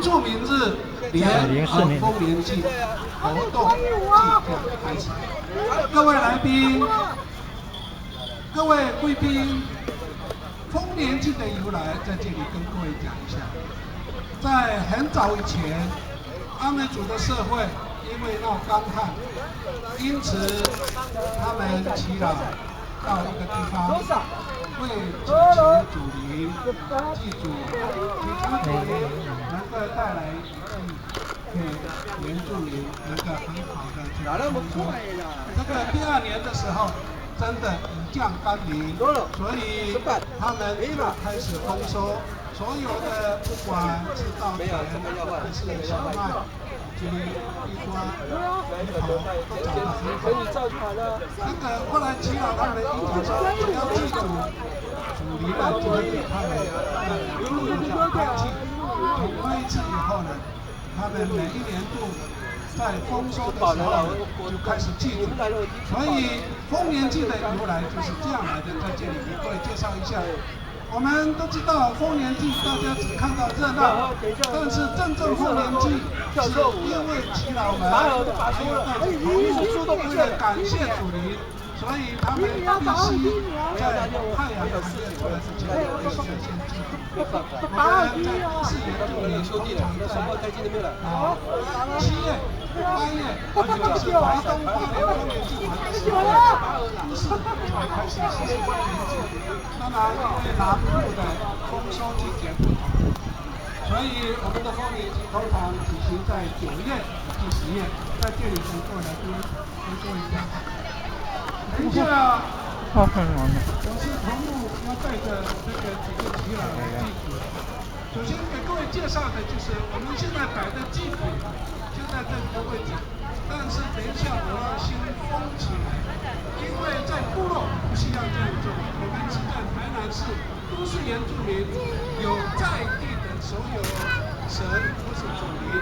住民日联合丰年祭活动即将开始。各位来宾、各位贵宾，丰年祭的由来在这里跟各位讲一下。在很早以前，阿美族的社会因为闹干旱，因此他们祈祷到一个地方，为祈求祖灵、祭祖，祈求祖灵能够带来雨季，给原住民能够很好的去丰收。这个第2年的时候，真的雨降甘霖，所以他们就开始丰收。所有的不管是稻田还是小麦以及地瓜、芋头都长得很好。那个后来祈祷他们一讲说，只要记住主灵呢，就会给他们开气。从那一次以后呢，他们每一年度在丰收的时候就开始祭祖，所以丰年祭的由来就是这样来的。在这里给各位介绍一下。我们都知道丰年祭，大家只看到热闹，但是真正丰年祭是因为耆老们还有大家投入，为了感谢祖灵，所以他们必须在太阳还没有出来之前，必须要先祭祖。我们在4年度里通常在7月、8月，就是华东跨年丰年祭完的时候，都是才开始实施丰年祭。当然，因为南部的丰收季节不同，所以我们的丰年祭通常举行在9月及10月。在这里跟各位来宾跟各位讲，等一下，我是头目要带着这个几个耆老来祭祖。首先给各位介绍的就是我们现在摆的祭品，就在这个位置。但是等一下我要先封起来，因为在部落不需要这样做。我们是在台南市都是原住民，有在地的所有神或是祖灵，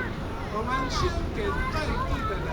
我们先给在地的人